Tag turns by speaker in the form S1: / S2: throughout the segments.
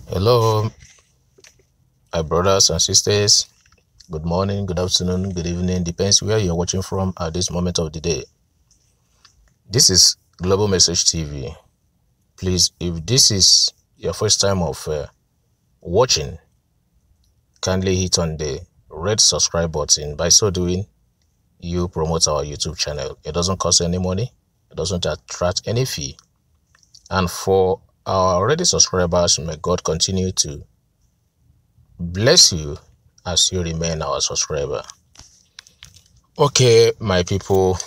S1: Hello, my brothers and sisters. Good morning, good afternoon, good evening. Depends where you're watching from at this moment of the day. This is Global Message TV. Please, if this is your first time of watching, kindly hit on the red subscribe button. By so doing, you promote our YouTube channel. It doesn't cost any money. It doesn't attract any fee. And for our already subscribers, may God continue to bless you as you remain our subscriber. Okay, my people,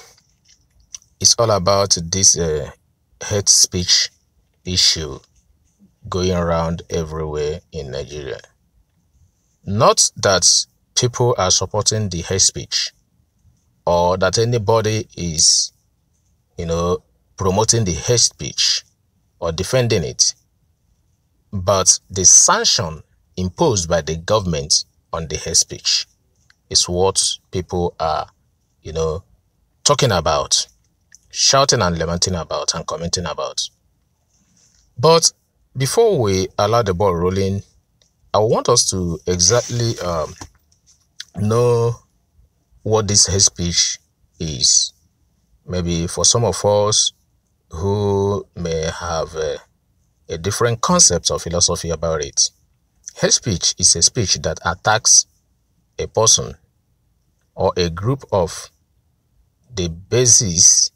S1: it's all about this hate speech issue going around everywhere in Nigeria. Not that people are supporting the hate speech or that anybody is, promoting the hate speech or defending it, but the sanction imposed by the government on the hate speech is what people are, talking about, shouting and lamenting about and commenting about. But before we allow the ball rolling, I want us to exactly know what this hate speech is. Maybe for some of us who may have a different concept or philosophy about it. Hate speech is a speech that attacks a person or a group of the basis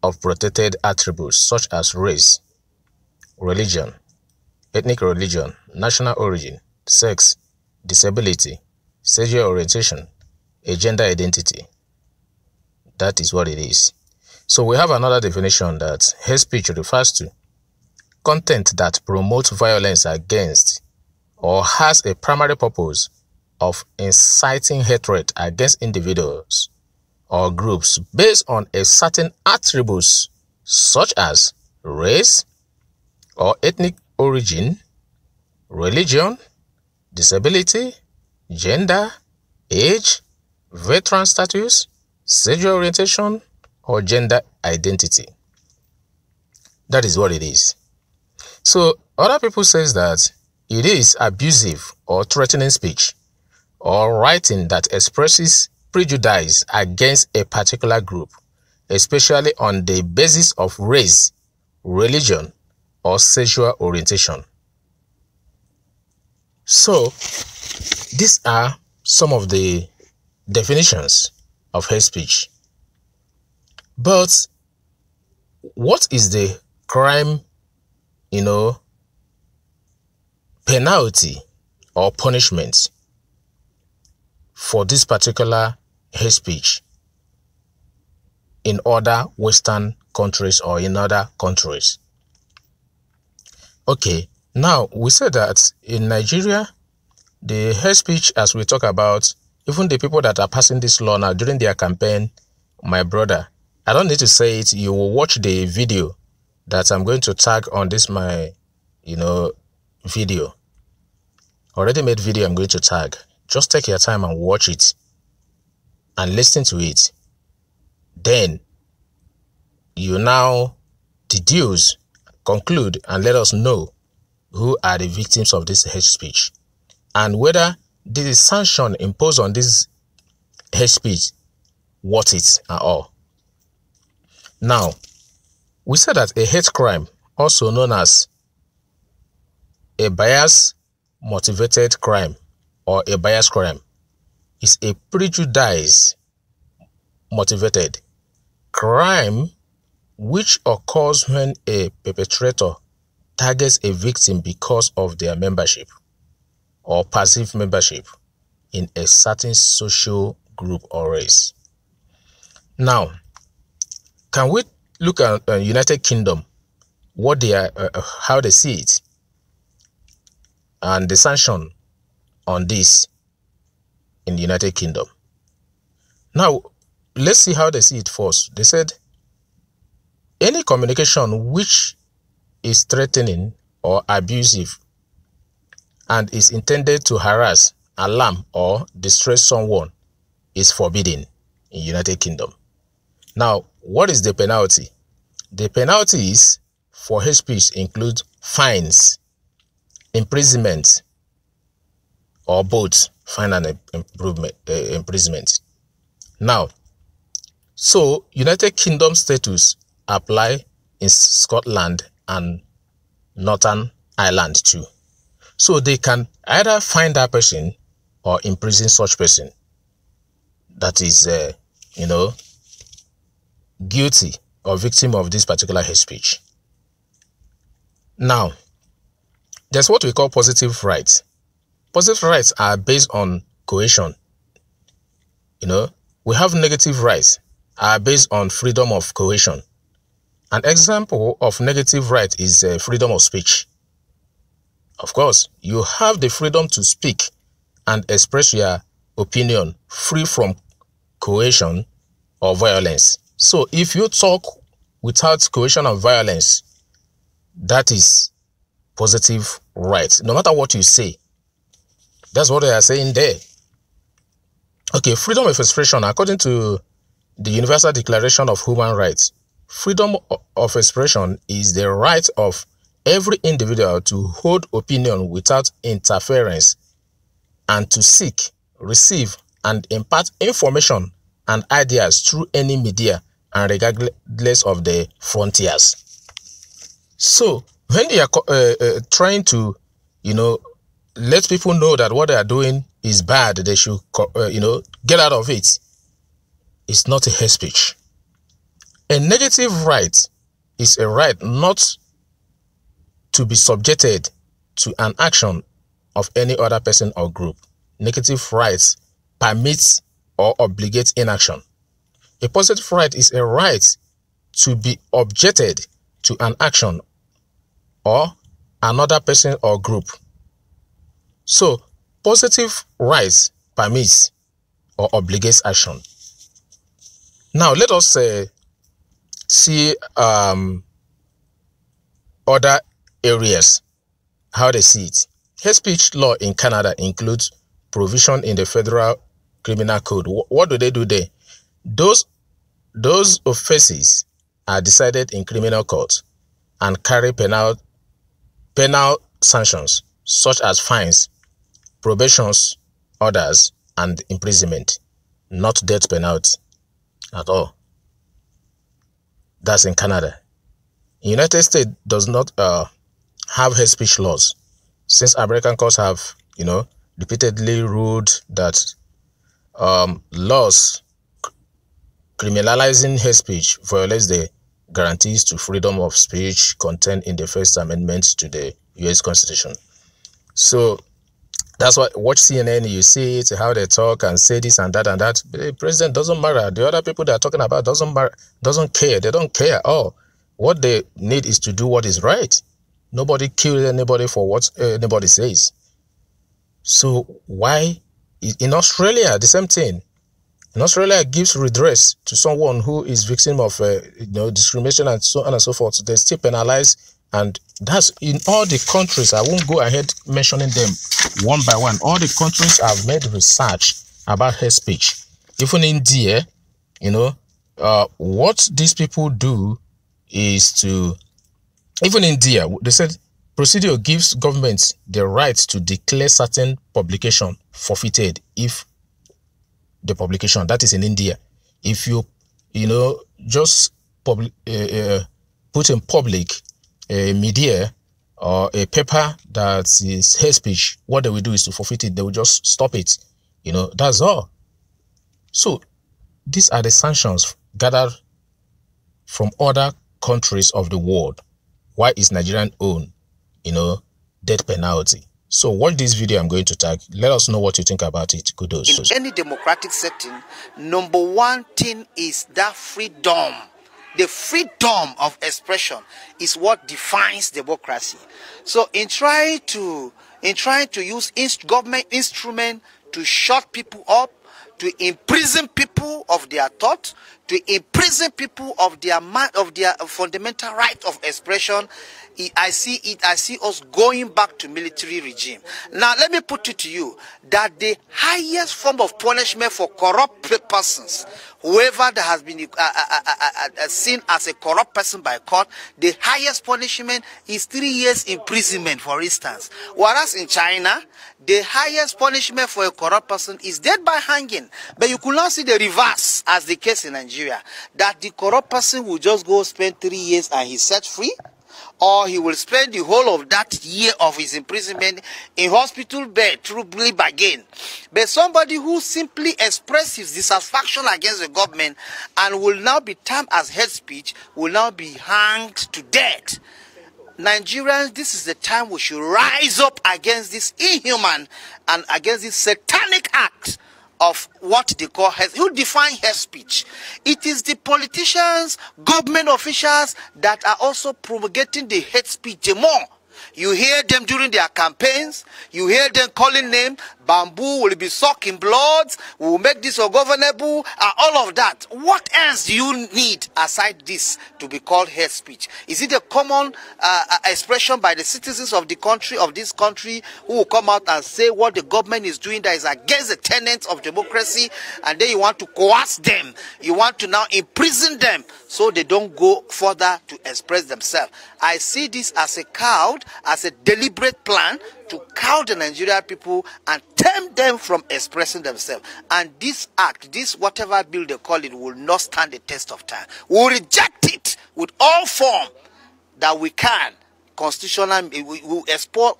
S1: of protected attributes such as race, religion, ethnic religion, national origin, sex, disability, sexual orientation, a gender identity. That is what it is. So we have another definition that hate speech refers to content that promotes violence against or has a primary purpose of inciting hatred against individuals or groups based on a certain attributes such as race or ethnic origin, religion, disability, gender, age, veteran status, sexual orientation, or gender identity. That is what it is. So other people says that it is abusive or threatening speech or writing that expresses prejudice against a particular group, especially on the basis of race, religion, or sexual orientation. So these are some of the definitions of hate speech. But what is the crime, penalty or punishment for this particular hate speech in other Western countries or in other countries? Okay, now we said that in Nigeria, the hate speech, as we talk about, even the people that are passing this law now during their campaign, my brother, I don't need to say it. You will watch the video that I'm going to tag on this my, video. Already made video I'm going to tag. Just take your time and watch it and listen to it. Then you now deduce, conclude, and let us know who are the victims of this hate speech and whether the sanction imposed on this hate speech worth it at all. Now, we said that a hate crime, also known as a bias-motivated crime or a bias crime, is a prejudice-motivated crime which occurs when a perpetrator targets a victim because of their membership or passive membership in a certain social group or race. Now, can we look at United Kingdom, what they are, how they see it, and the sanction on this in the United Kingdom? Now, let's see how they see it first. They said, any communication which is threatening or abusive and is intended to harass, alarm, or distress someone is forbidden in United Kingdom. Now, what is the penalty? The penalties for hate speech include fines imprisonment, or both, fine and imprisonment. Now, so United Kingdom status apply in Scotland and Northern Ireland too. So they can either find that person or imprison such person that is, guilty or victim of this particular hate speech. Now, there's what we call positive rights. Positive rights are based on coercion. We have negative rights are based on freedom of coercion. An example of negative right is freedom of speech. Of course, you have the freedom to speak and express your opinion free from coercion or violence. So if you talk without coercion or violence, that is positive right. No matter what you say, that's what they are saying there. Okay, freedom of expression, according to the Universal Declaration of Human Rights, freedom of expression is the right of every individual to hold opinion without interference and to seek, receive, and impart information and ideas through any media and regardless of the frontiers. So when they are trying to, let people know that what they are doing is bad, they should, get out of it, it's not a hate speech. A negative right is a right not to be subjected to an action of any other person or group. Negative rights permits or obligates inaction. A positive right is a right to be objected to an action or another person or group. So, positive rights permits or obligates action. Now, let us see other areas, how they see it. Hate speech law in Canada includes provision in the Federal Criminal Code. What do they do there? Those offenses are decided in criminal court and carry penal sanctions such as fines, probations, orders, and imprisonment, not death penalty at all. That's in Canada. The United States does not have hate speech laws, since American courts have, repeatedly ruled that laws criminalizing hate speech violates the guarantees to freedom of speech contained in the First Amendment to the U.S. Constitution. So that's why watch CNN, you see it, how they talk and say this and that and that. The president doesn't matter. The other people they are talking about doesn't care. They don't care at all. What they need is to do what is right. Nobody kills anybody for what anybody says. So why in Australia the same thing? In Australia, it gives redress to someone who is victim of discrimination and so on and so forth. They still penalize, and that's in all the countries. I won't go ahead mentioning them one by one. All the countries have made research about hate speech. Even India, what these people do is to, even India, they said procedure gives government the right to declare certain publication forfeited if the publication, that is in India, if you just put in public a media or a paper that is hate speech, what they will do is to forfeit it. They will just stop it. That's all. So these are the sanctions gathered from other countries of the world. Why is Nigerian own death penalty? So watch this video I'm going to tag. Let us know what you think about it. Kudos.
S2: In any democratic setting, number one thing is that freedom. The freedom of expression is what defines democracy. So in trying to use government instrument to shut people up, to imprison people of their thoughts, to imprison people of their fundamental right of expression, I see us going back to military regime. Now, let me put it to you that the highest form of punishment for corrupt persons, whoever that has been seen as a corrupt person by court, the highest punishment is 3 years imprisonment, for instance. Whereas in China, the highest punishment for a corrupt person is death by hanging. But you could not see the reverse as the case in Nigeria, that the corrupt person will just go spend 3 years and he's set free, or he will spend the whole of that year of his imprisonment in hospital bed through plea bargain. But somebody who simply expresses his dissatisfaction against the government and will now be termed as hate speech will now be hanged to death. Nigerians, this is the time we should rise up against this inhuman and against this satanic act of what they call hate. Who define hate speech? It is the politicians, government officials that are also promulgating the hate speech more. You hear them during their campaigns. You hear them calling them bamboo will be sucking blood. We will make this ungovernable. All of that. What else do you need aside this to be called hate speech? Is it a common expression by the citizens of the country, of this country, who will come out and say what the government is doing that is against the tenets of democracy, and then you want to coerce them? You want to now imprison them so they don't go further to express themselves. I see this as a cowed, as a deliberate plan to cow the Nigerian people and tempt them from expressing themselves. And this act, this whatever bill they call it, will not stand the test of time. We will reject it with all form that we can. Constitutional, we will explore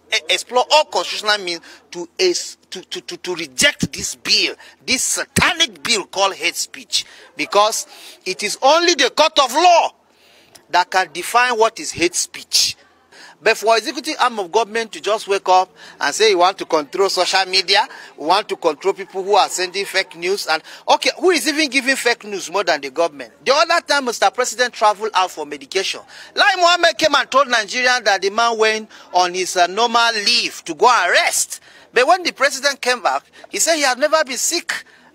S2: all constitutional means to reject this bill, this satanic bill called hate speech, because it is only the court of law that can define what is hate speech. But for executive arm of government to just wake up and say you want to control social media, you want to control people who are sending fake news, and okay, who is even giving fake news more than the government? The other time Mr. President traveled out for medication. Lai Mohammed came and told Nigerians that the man went on his normal leave to go and rest. But when the president came back, he said he had never been sick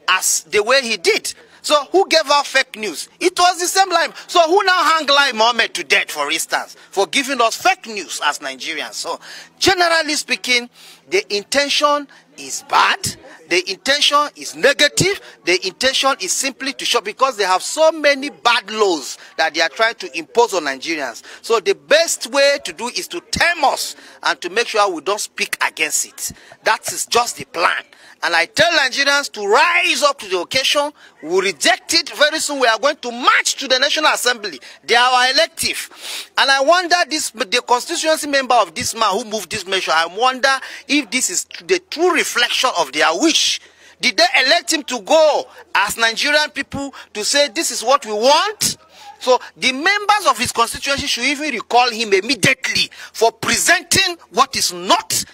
S2: as the way he did. So who gave out fake news? It was the same line. So who now hang Lai Mohammed to death, for instance, for giving us fake news as Nigerians? So generally speaking, the intention is bad. The intention is negative. The intention is simply to show, because they have so many bad laws that they are trying to impose on Nigerians. So the best way to do is to tame us and to make sure we don't speak against it. That is just the plan. And I tell Nigerians to rise up to the occasion. We reject it. Very soon we are going to march to the National Assembly. They are our elective. And I wonder, the constituency member of this man who moved this measure, I wonder if this is the true reflection of their wish. Did they elect him to go as Nigerian people to say this is what we want? So the members of his constituency should even recall him immediately for presenting what is not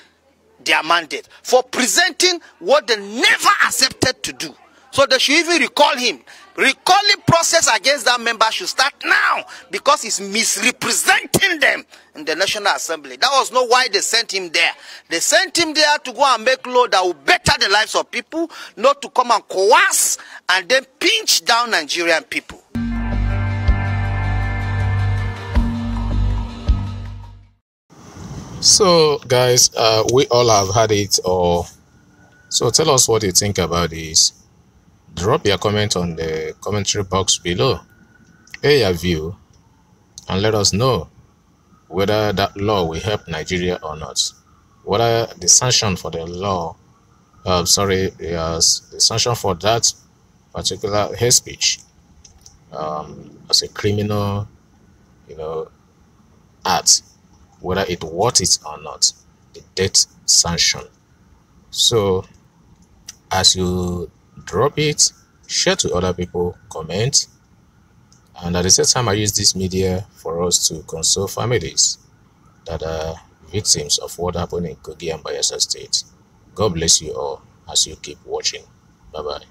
S2: their mandate, for presenting what they never accepted to do. So they should even recall him. Recalling process against that member should start now, because he's misrepresenting them in the National Assembly. That was not why they sent him there. They sent him there to go and make law that will better the lives of people, not to come and coerce and then pinch down Nigerian people.
S1: So, guys, we all have had it, so tell us what you think about this. Drop your comment on the commentary box below. Air your view, and let us know whether that law will help Nigeria or not. Whether the sanction for the law, the sanction for that particular hate speech as a criminal, act, whether it worth it or not, the death sanction. So as you drop it, share to other people, comment, and at the same time I use this media for us to console families that are victims of what happened in Kogi and Bayelsa State. God bless you all as you keep watching. Bye bye.